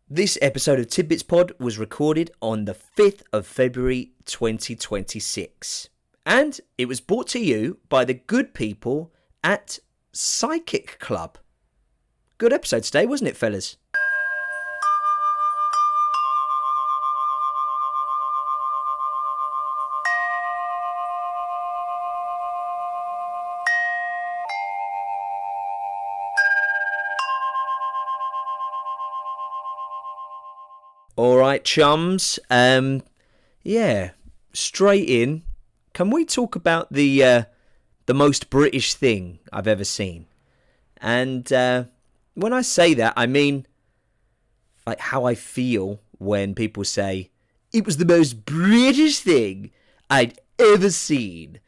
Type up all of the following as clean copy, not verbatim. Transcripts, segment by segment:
This episode of Tidbits Pod was recorded on the 5th of February 2026. And it was brought to you by the good people at Psychic Club. Good episode today, wasn't it, fellas? All right, chums. Straight in. Can we talk about the most British thing I've ever seen? And when I say that, I mean like how I feel when people say it was the most British thing I'd ever seen.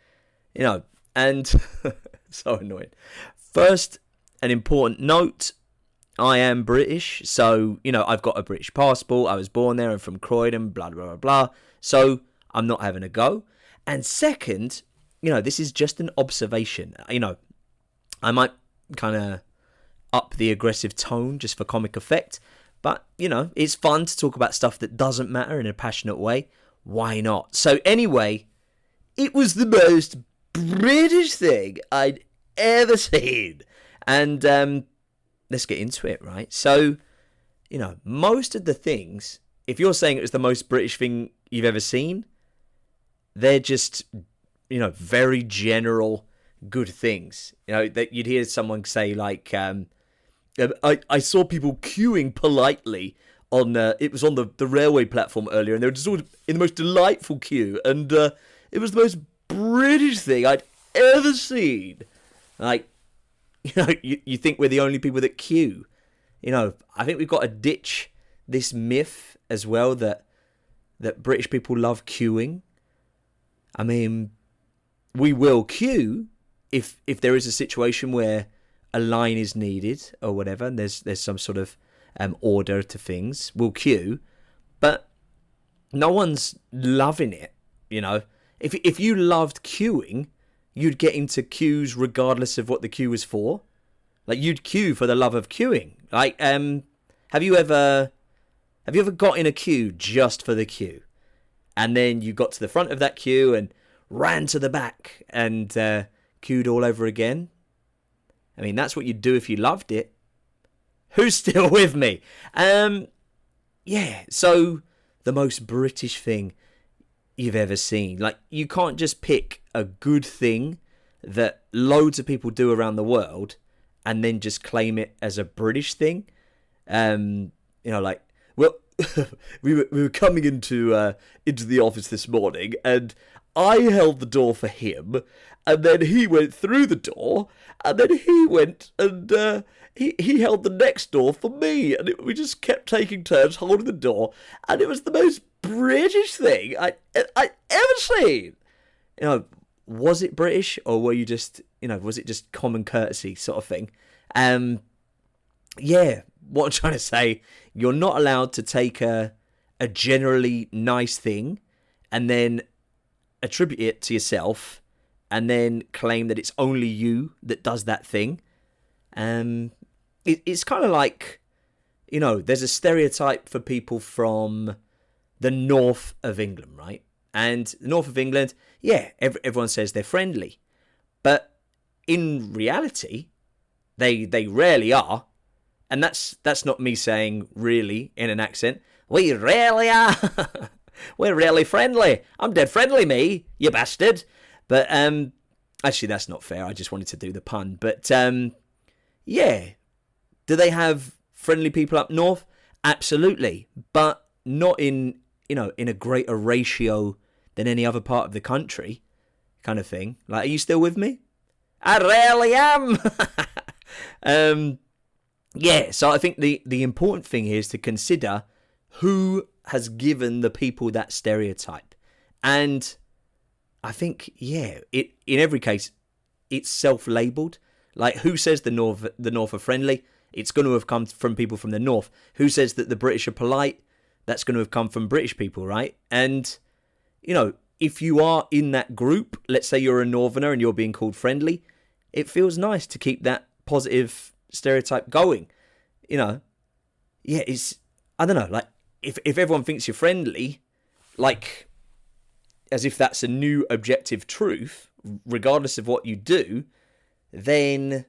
You know, and so annoying. First, an important note. I am British, so, you know, I've got a British passport. I was born there and from Croydon, blah, blah, blah, blah. So I'm not having a go. And second, you know, this is just an observation. You know, I might kind of up the aggressive tone just for comic effect. But, you know, it's fun to talk about stuff that doesn't matter in a passionate way. Why not? So anyway, it was the most British thing I'd ever seen. And, let's get into it, right? So, you know, most of the things, if you're saying it was the most British thing you've ever seen, they're just, you know, very general good things. You know, that you'd hear someone say like, I saw people queuing politely on, it was on the railway platform earlier, and they were just all in the most delightful queue, and it was the most British thing I'd ever seen. Like, you know, you think we're the only people that queue. You know, I think we've got to ditch this myth as well that British people love queuing. I mean, we will queue if there is a situation where a line is needed or whatever, and there's some sort of order to things. We'll queue, but no one's loving it. You know, if you loved queuing, you'd get into queues regardless of what the queue was for. Like, you'd queue for the love of queuing. Like, have you ever got in a queue just for the queue? And then you got to the front of that queue and ran to the back and queued all over again? I mean, that's what you'd do if you loved it. Who's still with me? Yeah, so the most British thing you've ever seen. Like, you can't just pick a good thing that loads of people do around the world and then just claim it as a British thing. You know, like, well, we were coming into the office this morning, and I held the door for him, and then he went through the door, and then he went and he held the next door for me, and we just kept taking turns holding the door, and it was the most British thing I ever seen. You know, was it British, or were you just, you know, was it just common courtesy sort of thing? Yeah, what I'm trying to say, you're not allowed to take a generally nice thing and then attribute it to yourself and then claim that it's only you that does that thing. It's kind of like, you know, there's a stereotype for people from the north of England, right? And the north of England, yeah, everyone says they're friendly. But in reality, they rarely are. And that's not me saying really in an accent. We rarely are. We're really friendly. I'm dead friendly, me, you bastard. But actually, that's not fair. I just wanted to do the pun. But yeah, do they have friendly people up north? Absolutely. But not in, you know, in a greater ratio than any other part of the country, kind of thing. Like, are you still with me? I really am. Yeah, so I think the important thing here is to consider who has given the people that stereotype. And I think, yeah, in every case, it's self-labelled. Like, who says the North are friendly? It's going to have come from people from the North. Who says that the British are polite? That's going to have come from British people, right? And, you know, if you are in that group, let's say you're a Northerner and you're being called friendly, it feels nice to keep that positive stereotype going. You know, yeah, I don't know, like, if everyone thinks you're friendly, like, as if that's a new objective truth, regardless of what you do, then,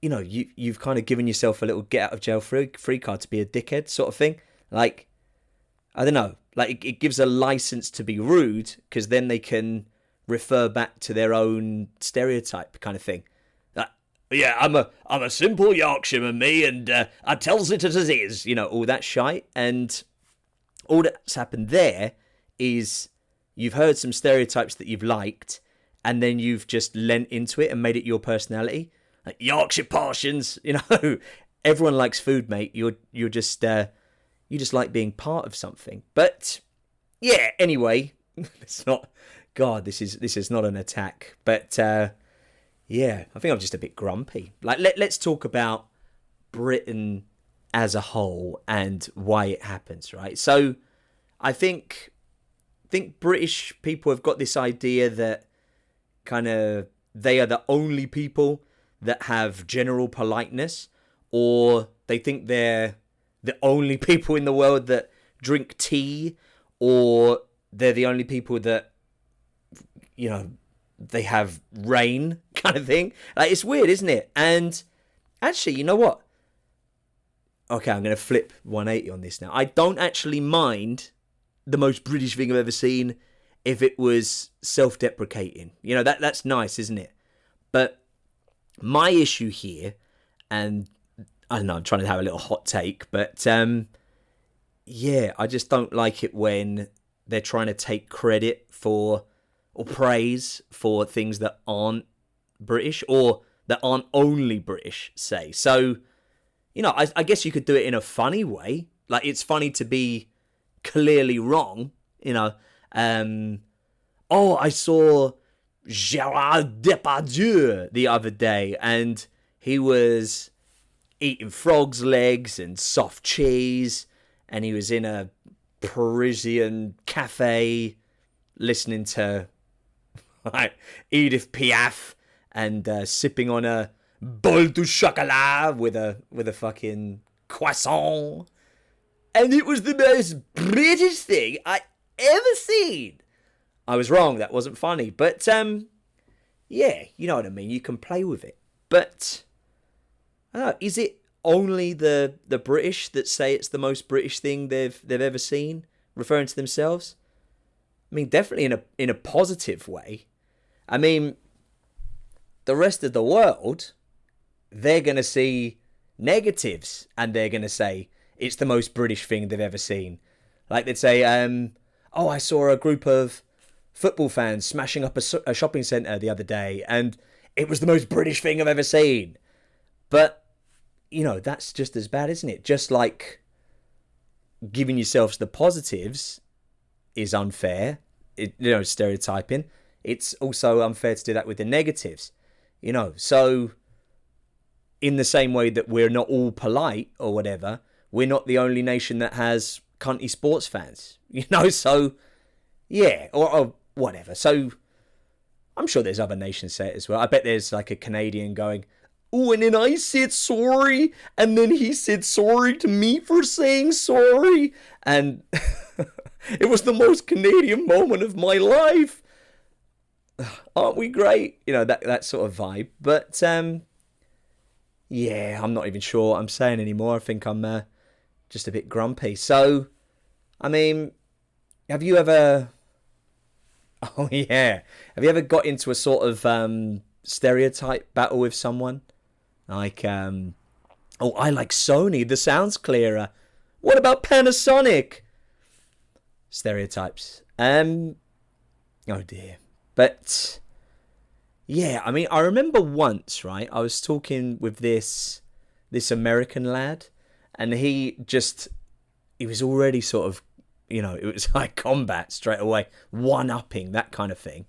you know, you've kind of given yourself a little get out of jail free card to be a dickhead sort of thing. Like, I don't know, like, it gives a license to be rude, because then they can refer back to their own stereotype kind of thing. Yeah, I'm a simple Yorkshireman, me, and I tells it as it is, you know, all that shite. And all that's happened there is you've heard some stereotypes that you've liked, and then you've just lent into it and made it your personality. Like, Yorkshire portions, you know, everyone likes food, mate. You're just you just like being part of something. But yeah, anyway, it's not. God, this is not an attack, but. Yeah, I think I'm just a bit grumpy. Like, let's talk about Britain as a whole and why it happens, right? So, I think British people have got this idea that kind of they are the only people that have general politeness, or they think they're the only people in the world that drink tea, or they're the only people that, you know, they have rain kind of thing. Like, it's weird, isn't it? And actually, you know what? Okay, I'm going to flip 180 on this now. I don't actually mind the most British thing I've ever seen if it was self-deprecating. You know, that's nice, isn't it? But my issue here, and I don't know, I'm trying to have a little hot take, but yeah, I just don't like it when they're trying to take credit for or praise for things that aren't British, or that aren't only British, say. So, you know, I guess you could do it in a funny way. Like, it's funny to be clearly wrong, you know. I saw Gérard Depardieu the other day, and he was eating frog's legs and soft cheese, and he was in a Parisian cafe listening to like Edith Piaf and sipping on a bol du chocolat with a fucking croissant, and it was the most British thing I ever seen. I was wrong, that wasn't funny, but yeah, you know what I mean. You can play with it, but I don't know, is it only the British that say it's the most British thing they've ever seen, referring to themselves? I mean, definitely in a positive way. I mean, the rest of the world, they're going to see negatives, and they're going to say it's the most British thing they've ever seen. Like, they'd say, I saw a group of football fans smashing up a shopping centre the other day, and it was the most British thing I've ever seen. But, you know, that's just as bad, isn't it? Just like giving yourselves the positives is unfair, stereotyping. It's also unfair to do that with the negatives, you know. So, in the same way that we're not all polite or whatever, we're not the only nation that has cunty sports fans, you know. So, yeah, or whatever. So, I'm sure there's other nations say it as well. I bet there's like a Canadian going, oh, and then I said sorry, and then he said sorry to me for saying sorry, and it was the most Canadian moment of my life. Aren't we great? You know, that sort of vibe. But, yeah, I'm not even sure what I'm saying anymore. I think I'm just a bit grumpy. So, I mean, have you ever... Oh, yeah. Have you ever got into a sort of stereotype battle with someone? Like, I like Sony. The sound's clearer. What about Panasonic? Stereotypes. Oh, dear. But, yeah, I mean, I remember once, right, I was talking with this American lad, and he was already sort of, you know, it was like combat straight away, one-upping, that kind of thing.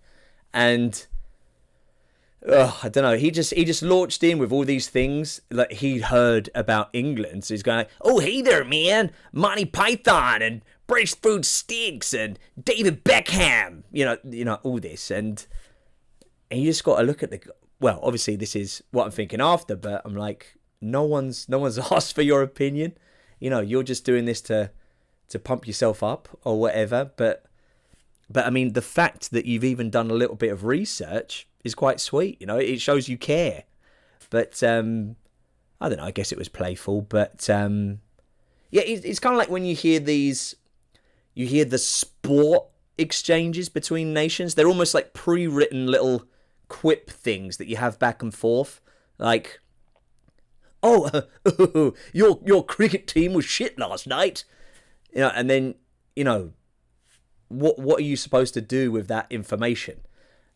And, I don't know, he just launched in with all these things that he'd heard about England. So he's going, oh, hey there, man, Monty Python and British food stinks and David Beckham, you know, all this. And you just got to look at well, obviously this is what I'm thinking after, but I'm like, no one's asked for your opinion. you're just doing this to pump yourself up or whatever. But I mean, the fact that you've even done a little bit of research is quite sweet. It shows you care. But I don't know. I guess it was playful. But yeah, it's kind of like when you hear the sport exchanges between nations. They're almost like pre-written little quip things that you have back and forth. Like, oh, your cricket team was shit last night. And then, what are you supposed to do with that information?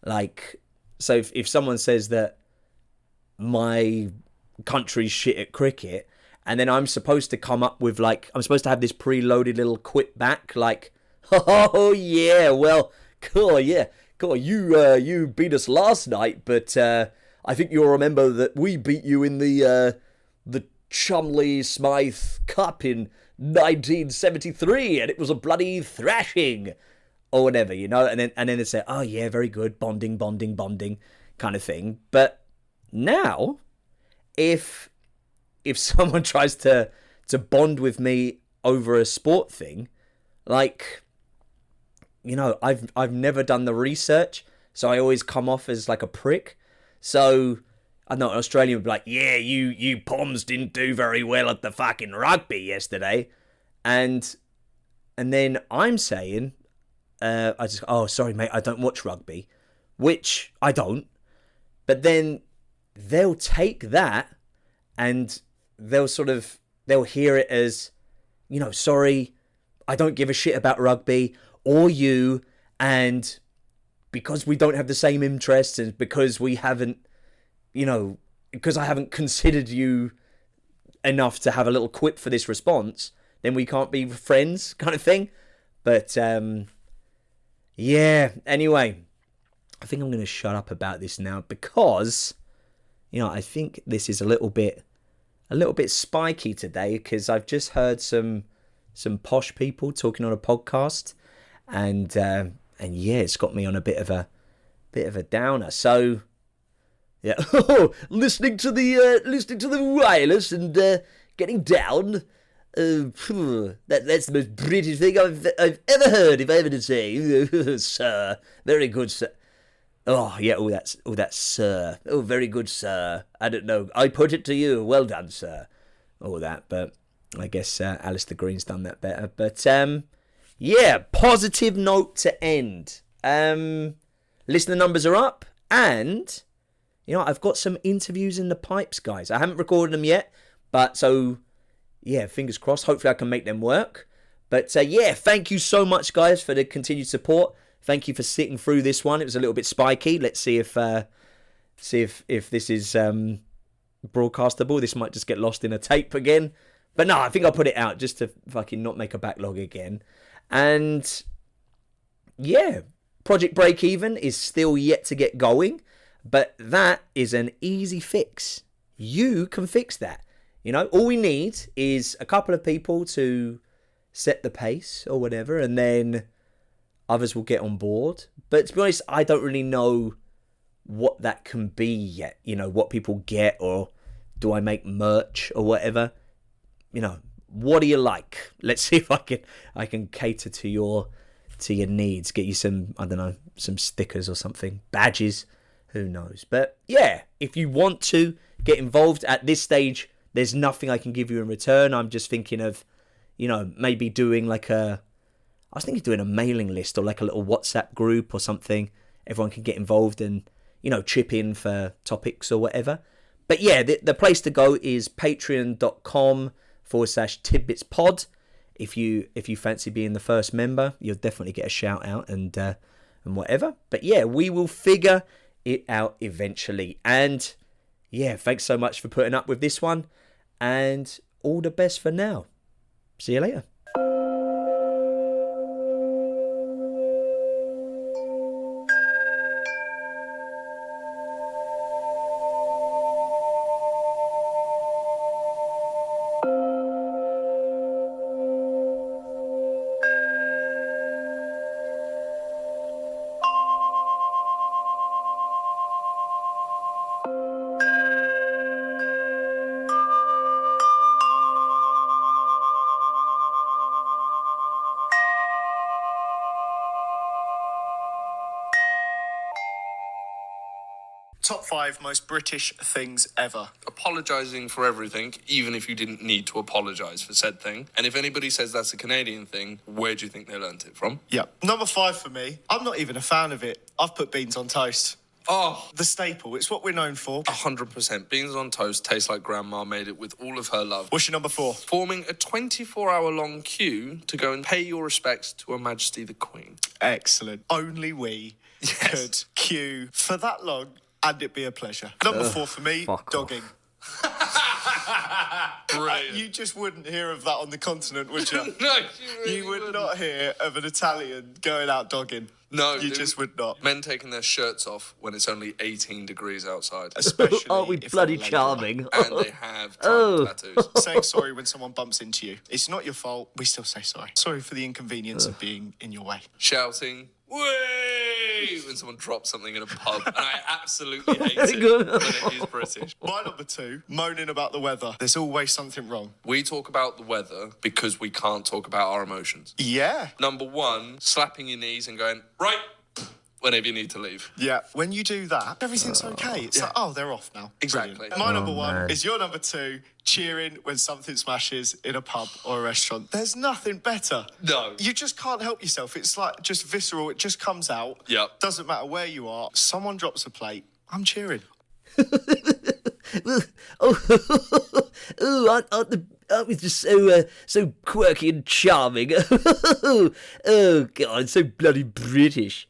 Like, so if someone says that my country's shit at cricket, and then I'm supposed to come up with, like, I'm supposed to have this preloaded little quip back, like, oh yeah, well, cool, yeah, cool, you beat us last night, but I think you'll remember that we beat you in the Chumley Smythe Cup in 1973, and it was a bloody thrashing, or whatever, and then they say, oh yeah, very good, bonding kind of thing. But now, if someone tries to bond with me over a sport thing, like, I've never done the research, so I always come off as like a prick. So I know an Australian would be like, yeah, you Poms didn't do very well at the fucking rugby yesterday. And then I'm saying, oh, sorry, mate, I don't watch rugby, which I don't. But then they'll take that and they'll hear it as, sorry, I don't give a shit about rugby or you. And because we don't have the same interests and because we haven't, because I haven't considered you enough to have a little quip for this response, then we can't be friends, kind of thing. But yeah, anyway, I think I'm going to shut up about this now because, I think this is a little bit spiky today because I've just heard some posh people talking on a podcast, and yeah, it's got me on a bit of a downer. So yeah, listening to the wireless and getting down. That's the most British thing I've ever heard, if I ever did say. Sir, very good, sir. Oh yeah, that's sir. Oh, very good, sir. I don't know. I put it to you. Well done, sir. All that, but I guess Alistair Green's done that better. But yeah, positive note to end. Listener numbers are up, and I've got some interviews in the pipes, guys. I haven't recorded them yet, but so yeah, fingers crossed. Hopefully, I can make them work. But yeah, thank you so much, guys, for the continued support. Thank you for sitting through this one. It was a little bit spiky. Let's see if this is broadcastable. This might just get lost in a tape again. But no, I think I'll put it out just to fucking not make a backlog again. And yeah, Project Break Even is still yet to get going, but that is an easy fix. You can fix that. All we need is a couple of people to set the pace or whatever, and then others will get on board. But to be honest, I don't really know what that can be yet. What people get, or do I make merch or whatever? What do you like? Let's see if I can cater to your needs. Get you some, I don't know, some stickers or something, badges, who knows. But yeah, if you want to get involved at this stage, there's nothing I can give you in return. I'm just thinking of, maybe doing I was thinking of doing a mailing list or like a little WhatsApp group or something. Everyone can get involved and, chip in for topics or whatever. But yeah, the place to go is patreon.com/tidbitspod. If you fancy being the first member, you'll definitely get a shout out and whatever. But yeah, we will figure it out eventually. And yeah, thanks so much for putting up with this one. And all the best for now. See you later. Top 5 most British things ever. Apologising for everything, even if you didn't need to apologise for said thing. And if anybody says that's a Canadian thing, where do you think they learnt it from? Yeah. Number 5 for me. I'm not even a fan of it. I've put beans on toast. Oh, The staple. It's what we're known for. 100%. Beans on toast taste like Grandma made it with all of her love. What's your number 4? Forming a 24-hour-long queue to go and pay your respects to Her Majesty the Queen. Excellent. Only we could queue for that long and it be a pleasure. Number 4 for me, dogging. Brilliant. You just wouldn't hear of that on the continent, would you? No, You would not hear of an Italian going out dogging. No, You just would not. Men taking their shirts off when it's only 18 degrees outside. Especially Aren't we if bloody they're lady. charming? And they have tribal tattoos. Saying sorry when someone bumps into you. It's not your fault. We still say sorry. Sorry for the inconvenience of being in your way. Shouting, "Way!" when someone drops something in a pub. And I absolutely hate it when it is British. My number 2, moaning about the weather. There's always something wrong. We talk about the weather because we can't talk about our emotions. Yeah. Number 1, slapping your knees and going, right, whenever you need to leave. Yeah. When you do that, everything's okay. It's like, oh, they're off now. Exactly. Brilliant. My number 1 is your number 2, cheering when something smashes in a pub or a restaurant. There's nothing better. No. You just can't help yourself. It's like just visceral. It just comes out. Yep. Doesn't matter where you are. Someone drops a plate. I'm cheering. Aren't we just so quirky and charming? Oh, God, so bloody British.